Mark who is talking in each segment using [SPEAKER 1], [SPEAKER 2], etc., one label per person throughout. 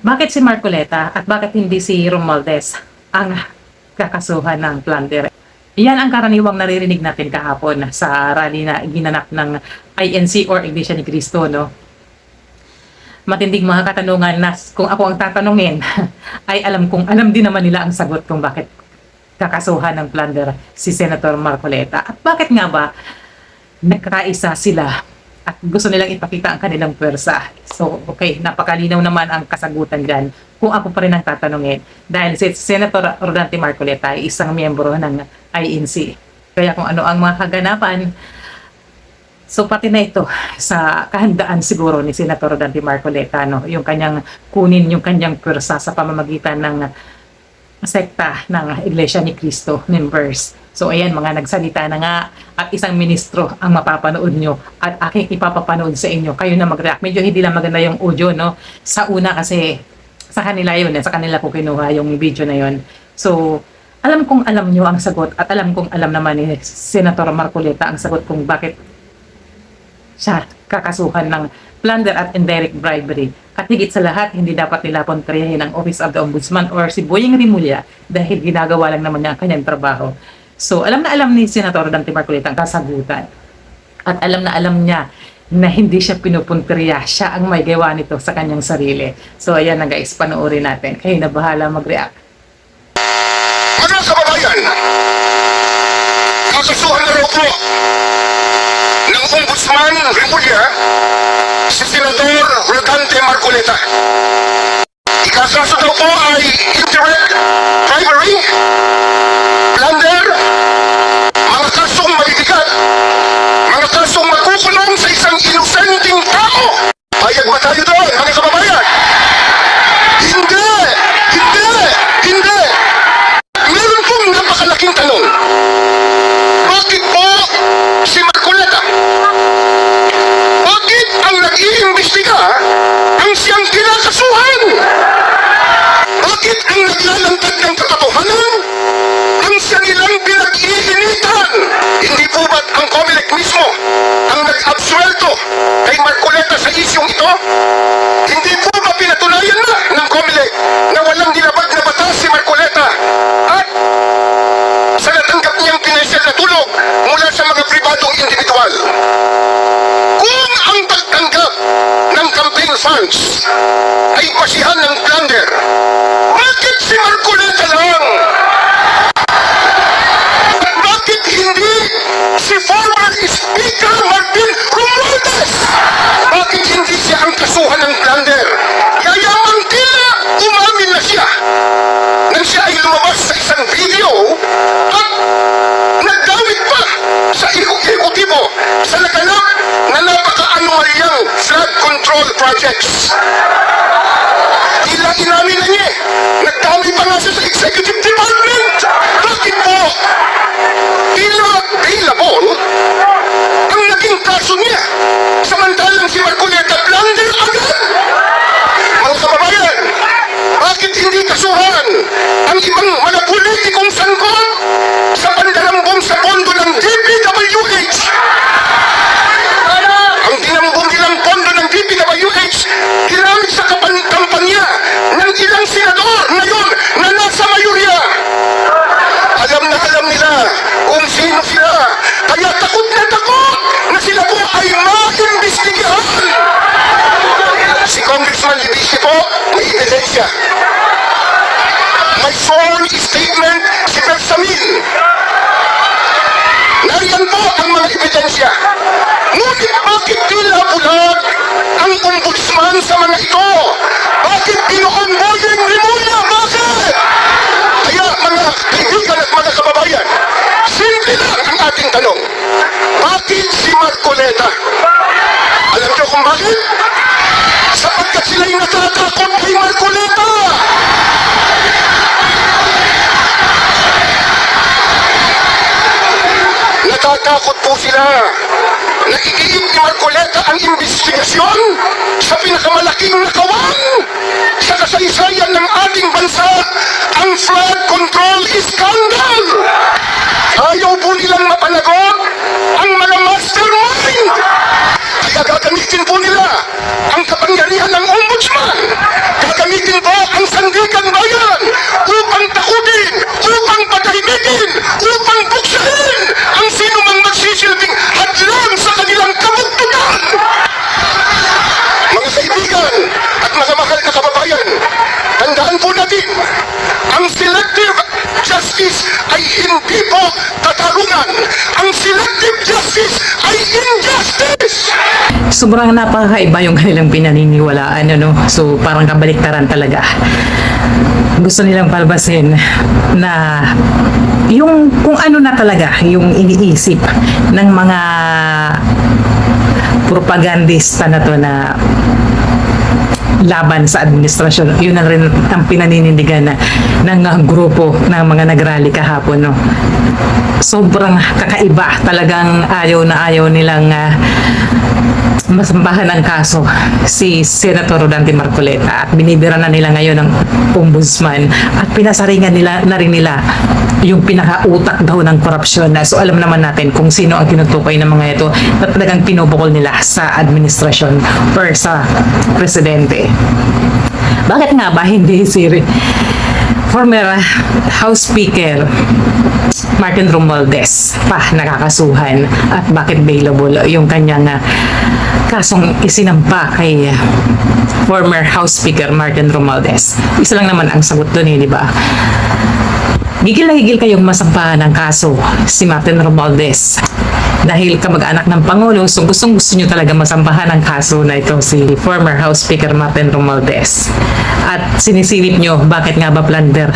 [SPEAKER 1] Bakit si Marcoleta at bakit hindi si Romualdez ang kakasuhan ng plunder? Yan ang karaniwang naririnig natin kahapon sa rally na ginanap ng INC or Iglesia ni Cristo, no? Matinding mga katanungan na kung ako ang tatanungin ay alam din naman nila ang sagot kung bakit kakasuhan ng plunder si Senator Marcoleta. At bakit nga ba nagkakaisa sila at gusto nilang ipakita ang kanilang pwersa. So, okay, napakalinaw naman ang kasagutan dyan kung ako pa rin ang tatanungin. Dahil si Senator Rodante Marcoleta ay isang miyembro ng INC. Kaya kung ano ang mga kaganapan, so pati na ito sa kahandaan siguro ni Senator Rodante Marcoleta, no? Yung kanyang kunin yung kanyang pwersa sa pamamagitan ng sekta ng Iglesia ni Cristo members. So ayan, mga nagsalita na nga at isang ministro ang mapapanood nyo at aking ipapapanood sa inyo. Kayo na mag-react. Medyo hindi lang maganda yung audio, no? Sa una kasi sa kanila yun, sa kanila ko kinuha yung video na yun. So alam kong alam nyo ang sagot at alam kong alam naman ni Senator Marcoleta ang sagot kung bakit siya kakasuhan ng plunder at indirect bribery. At higit sa lahat, hindi dapat nila kontrahin ang Office of the Ombudsman or si Boying Rimulya dahil ginagawa lang naman niya ang kanyang trabaho. So, alam na alam ni Senator Dante Marcoleta ang kasagutan. At alam na alam niya na hindi siya pinupunteriya. Siya ang may gawa nito sa kanyang sarili. So, ayan na guys, panoorin natin. Kayo na bahala mag-react.
[SPEAKER 2] Mga kababayan, kakasuhan na raw po ng Ombudsman Rimulya si Senador Rodante Marcoleta. Ikakaso daw po ay indirect bribery, plunder, mga kasong mabibigat, mga kasong magkukulong sa isang inosenteng tao. Payag ba tayo doon, mga kababayan? Hindi! Hindi! Hindi! Meron pong napakalaking tanong. Bakit po si Marcoleta? Bakit ang nag-iimbestiga ang siyang kinakasuhan? Bakit ang naglalantad ng katotohanan ang siyang ilang pinag-iinitan? Hindi po ba't ang COMELEC mismo ang nag-absuelto kay Marcoleta sa isyong ito? Hindi po ba pinatunayan na ng COMELEC na walang nilabag na batas si Marcoleta at sa natanggap niyang pinansyal na tulong mula sa mga pribadong individual? Kung ang pagtanggap ng campaign funds ay basihan ng plunder, bakit si Marcoleta lang? At bakit hindi si former Speaker Martin Romualdez? Bakit hindi siya ang kasuhan ng plunder? Yayamang tila umamin na siya nang siya ay lumabas sa isang video at nagdamit pa sa ekutibo sa naganap na napaka-anomalyang flood control projects. Tila inamin na niya, nagdami pa nga siya sa executive department. Bakit po? Tila available ang naging kaso niya, samantalang si Marcoleta plunder agad. Mga kababayan, bakit hindi kasuhan ang ibang mga politikong sangkot sa pandarambong sa pondo ng DPWH? Ang dinambong nilang pondo ng DPWH ginamit sa kampanya ng ilang senador ngayon na nasa mayorya. Alam na alam nila kung sino sila, kaya takot na sila po ay maimbestigahan. Si Congressman Libisi po, may ebidensya. May sworn statement si Bersamin. Nariyan po ang mga ebidensya. Ngunit bakit tila bulag ang ombudsman sa mga ito? Bakit Pinoon Boying Rimulya? Bakit? Kaya mga kaibigan at mga kababayan, simple lang ang ating tanong. Bakit si Marcoleta? Alam niyo kung bakit? Sapagkat sila'y natatakot kay Marcoleta. Natatakot po sila na igiit ni Marcoleta ang investigasyon sa pinakamalaking nakawang sa kasaysayan ng ating bansa, ang flood control scandal. Ayaw po nilang mapanagot ang mga mastermind. Kaya gagamitin po nila ang kapangyarihan ng ombudsman. Gagamitin katotohanan. Ang selective justice ay injustice.
[SPEAKER 1] Sobrang napakaiba yung kanilang pinaniniwalaan, ano? So, parang kabaliktaran talaga. Gusto nilang palbasin na yung kung ano na talaga yung iniisip ng mga propagandista na to na laban sa administrasyon. Yun na rin ang pinaninindigan ng grupo ng mga nagrally kahapon. No? Sobrang kakaiba. Talagang ayaw na ayaw nilang masambahan ng kaso si Senator Rodante Marcoleta at binibira na nila ngayon ng ombudsman at pinasaringan nila na rin nila yung pinakautak daw ng korupsyon. So alam naman natin kung sino ang tinutukoy ng mga ito na talagang pinubukol nila sa administrasyon or sa presidente. Bakit nga ba hindi si former House Speaker Martin Romualdez pa nakakasuhan at bakit bailable yung kanyang kasong isinampa kay former House Speaker Martin Romualdez? Isa lang naman ang sagot doon di ba? Gigil na gigil kayong masampahan ng kaso si Martin Romualdez dahil kamag-anak ng Pangulo, so gustong-gusto nyo talaga masampahan ng kaso na ito si former House Speaker Martin Romualdez. At sinisilip nyo, bakit nga ba plunder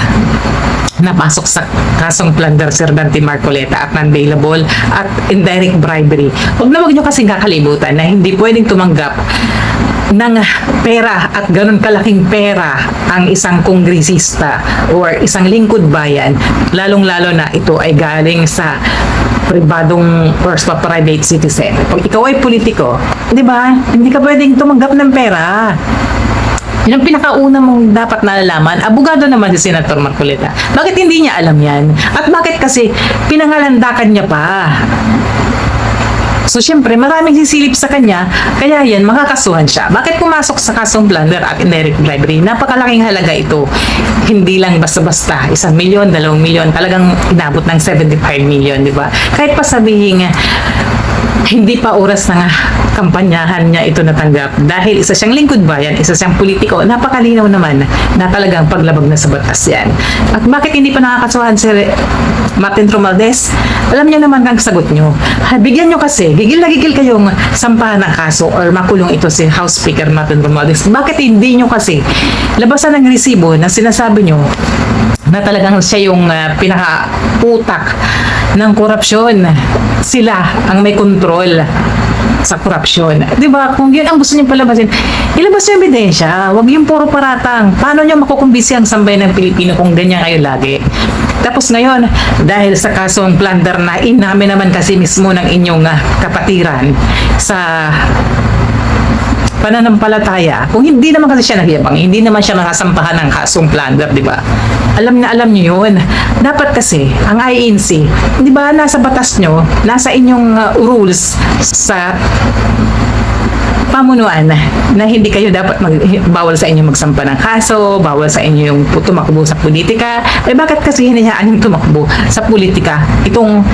[SPEAKER 1] napasok sa kasong plunder si Rodante Marcoleta at non-bailable at indirect bribery. Huwag nyo kasing kakalimutan na hindi pwedeng tumanggap ng pera at ganun kalaking pera ang isang kongresista or isang lingkod bayan, lalong-lalo na ito ay galing sa pribadong or sa private citizen. Pag ikaw ay politiko, di ba, hindi ka pwedeng tumanggap ng pera. Yun ang pinakauna mong dapat nalalaman. Abogado naman si Senator Marcoleta. Bakit hindi niya alam yan? At bakit kasi pinangalandakan niya pa? So, syempre, maraming sisilip sa kanya, kaya yan, makakasuhan siya. Bakit pumasok sa kasong plunder at indirect bribery? Napakalaking halaga ito. Hindi lang basta-basta, 1 milyon, 2 milyon, talagang inabot ng 75 million, di ba? Kahit pa sabihin hindi pa oras ng kampanyahan niya ito natanggap dahil isa siyang lingkod bayan, isa siyang politiko, napakalinaw naman na talagang paglabag na sa batas yan. At bakit hindi pa nakakasuhan si Martin Romualdez? Alam niyo naman ang sagot niyo. Bigyan niyo kasi, gigil na gigil kayong sampahan ng kaso or makulong ito si House Speaker Martin Romualdez. Bakit hindi niyo kasi labasan ng resibo na sinasabi niyo na talagang siya yung pinaka-utak ng korupsyon. Sila ang may kontrol sa korupsyon. Di ba? Kung yun ang gusto niyo palabasin, ilabas yung ebidensya. Huwag yung puro paratang. Paano niyo makukumbisi ang sambayan ng Pilipino kung ganyan kayo lagi? Tapos ngayon, dahil sa kasong plunder na inamin naman kasi mismo ng inyong kapatiran sa pananampalataya, kung hindi naman kasi siya nagyabang, hindi naman siya nakasampahan ng kasong plunder, di ba? Alam niyo yun. Dapat kasi, ang INC, di ba, nasa batas nyo, nasa inyong rules sa pamunuan na hindi kayo dapat bawal sa inyo magsampa ng kaso, bawal sa inyo yung tumakbo sa politika. Eh bakit kasi hinayaan yung tumakbo sa politika? Itong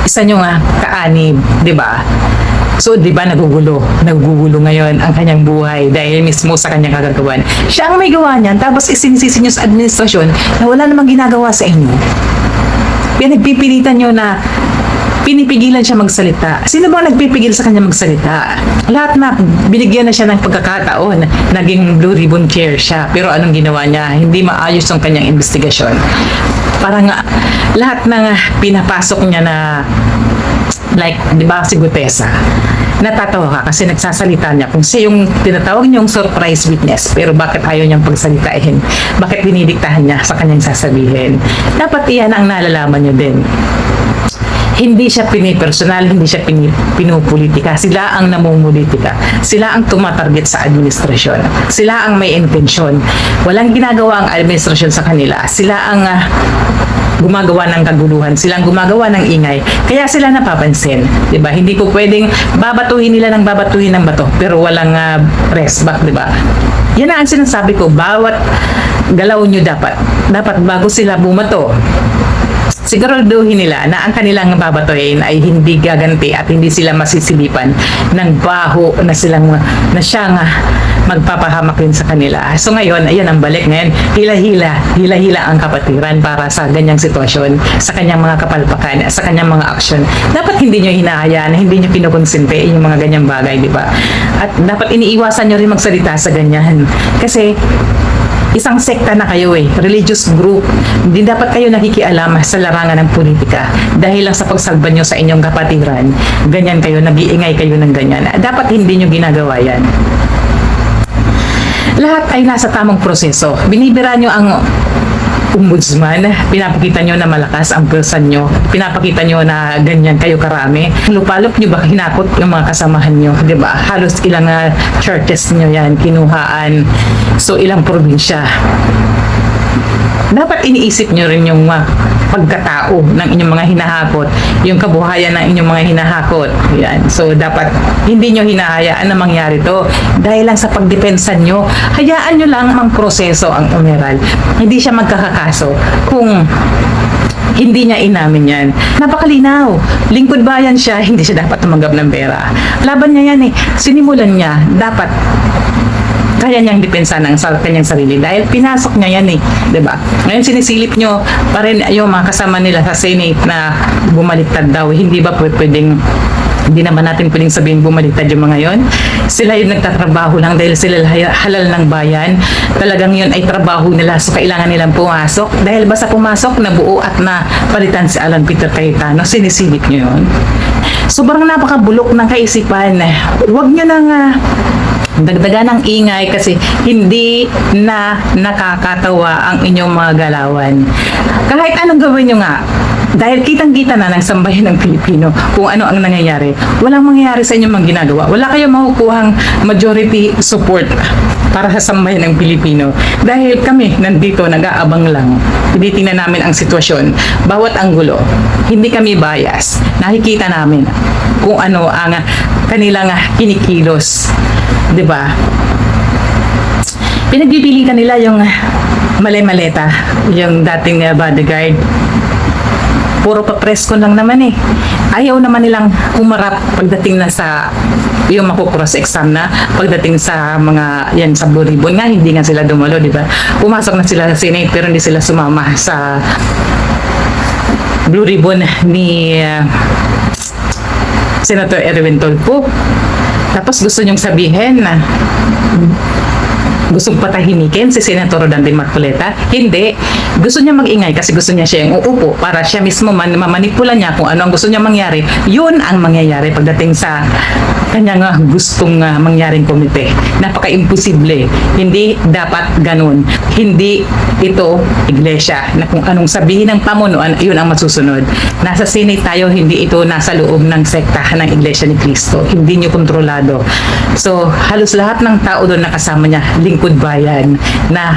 [SPEAKER 1] isa nyo kaanib, di ba? So, di ba, nagugulo ngayon ang kanyang buhay dahil mismo sa kanyang kagagawan. Siya ang may gawa niyan, tapos isinisisi niyo sa administrasyon na wala namang ginagawa sa inyo. Pinagpipilitan niyo na pinipigilan siya magsalita. Sino ba nagpipigil sa kanya magsalita? Lahat na, binigyan na siya ng pagkakataon. Naging Blue Ribbon Chair siya. Pero anong ginawa niya? Hindi maayos ang kanyang investigasyon. Parang lahat ng pinapasok niya na like, di ba, si Gutesa, natatawa ka kasi nagsasalita niya kung siya yung tinatawag niyong surprise witness, pero bakit ayaw niyang pagsalitain? Bakit dinidiktahan niya sa kanyang sasabihin? Dapat iyan ang nalalaman niyo din. Hindi siya pinipersonal, hindi siya pinupolitika. Sila ang namumulitika. Sila ang tumatarget sa administrasyon. Sila ang may intensyon. Walang ginagawa ang administrasyon sa kanila. Sila ang gumagawa ng kaguluhan, silang gumagawa ng ingay, kaya sila napapansin, 'di ba? Hindi po pwedeng babatuhin nila ng babatuhin ng bato, pero walang press back, 'di ba? Yan ang sinasabi ko, bawat galaw nyo dapat bago sila bumato, siguraduhin nila na ang kanilang babatuhin ay hindi gaganti at hindi sila masisilipan ng baho na siyang magpapahamak rin sa kanila. So ngayon, ayan ang balik ngayon, hila-hila ang kapatiran para sa ganyang sitwasyon, sa kanyang mga kapalpakan, sa kanyang mga aksyon. Dapat hindi nyo hinahayaan, hindi nyo kinukonsente yung mga ganyang bagay, di ba? At dapat iniiwasan nyo rin magsalita sa ganyan. Kasi isang sekta na kayo religious group. Hindi dapat kayo nakikialam sa larangan ng politika dahil lang sa pagsalba nyo sa inyong kapatiran. Ganyan kayo, nag-iingay kayo ng ganyan. Dapat hindi nyo ginagawa yan. Lahat ay nasa tamang proseso. Binibira nyo ang ombudsman, pinapakita nyo na malakas ang person nyo, pinapakita nyo na ganyan kayo karami. Lupalop nyo ba hinakot yung mga kasamahan nyo, di ba? Halos ilang churches nyo yan, kinuhaan. So, ilang probinsya. Dapat iniisip nyo rin yung pagkatao ng inyong mga hinahakot, yung kabuhayan ng inyong mga hinahakot. Yan. So, dapat hindi nyo hinahayaan na mangyari to. Dahil lang sa pagdepensa nyo, hayaan nyo lang ang proseso ang umeral. Hindi siya magkakakaso kung hindi niya inamin yan. Napakalinaw. Lingkod bayan siya, hindi siya dapat tumanggap ng pera. Laban niya yan Sinimulan niya, dapat kaya niyang depensa ng kanyang sarili dahil pinasok niya yan diba? Ngayon sinisilip nyo pa rin yung mga kasama nila sa Senate na bumaliktad daw. Hindi ba pwedeng, hindi naman natin pwedeng sabihin bumaliktad yung mga yon. Sila yung nagtatrabaho lang dahil sila halal ng bayan. Talagang yun ay trabaho nila, so kailangan nilang pumasok. Dahil basta pumasok, nabuo at na palitan si Alan Peter Cayetano, sinisilip nyo yun. Sobrang napakabulok ng kaisipan. Huwag nyo nang dagdagan ng ingay kasi hindi na nakakatawa ang inyong mga galawan. Kahit anong gawin nyo nga, dahil kitang-kita na ng sambahin ng Pilipino kung ano ang nangyayari, walang mangyayari sa inyong mga ginagawa. Wala kayong makukuhang majority support para sa sambahin ng Pilipino. Dahil kami nandito nag-aabang lang. Tinitingnan namin ang sitwasyon, bawat anggulo. Hindi kami bias. Nakikita namin kung ano ang kanilang kinikilos. 'Di ba? Pinagpipilitan nila yung maleta, yung dating bodyguard. Puro pa-preskon lang naman Ayaw naman nilang umarap pagdating na sa yung maku-cross exam na, pagdating sa mga yan sa Blue Ribbon nga, hindi nga sila dumalo, di ba? Pumasok na sila sa Senate pero hindi sila sumama sa Blue Ribbon ni Senator Erwin Tulfo. Tapos gusto nyong sabihin na gustong patahimikin si Senator Rodante Marcoleta? Hindi. Gusto niya mag-ingay kasi gusto niya siya yung uupo para siya mismo mamanipula niya kung ano ang gusto niya mangyari. Yun ang mangyayari pagdating sa kanyang gustong mangyaring komite. Napaka-imposible. Hindi dapat ganun. Hindi ito iglesia na kung anong sabihin ng pamunuan, yun ang masusunod. Nasa Senate tayo, hindi ito nasa loob ng sekta ng Iglesia ni Cristo. Hindi nyo kontrolado. So, halos lahat ng tao doon nakasama niya, lingkod bayan, na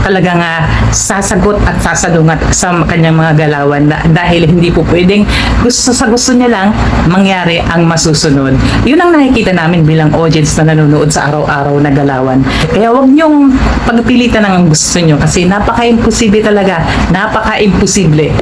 [SPEAKER 1] talagang sasagot at sasalungat sa kanyang mga galawan dahil hindi po pwedeng gusto niya lang mangyari ang masusunod. Yun ang nakikita namin bilang audience na nanonood sa araw-araw na galawan. Kaya wag niyong pagpilitan ang gusto niyo kasi napaka-imposible talaga. Napaka-imposible.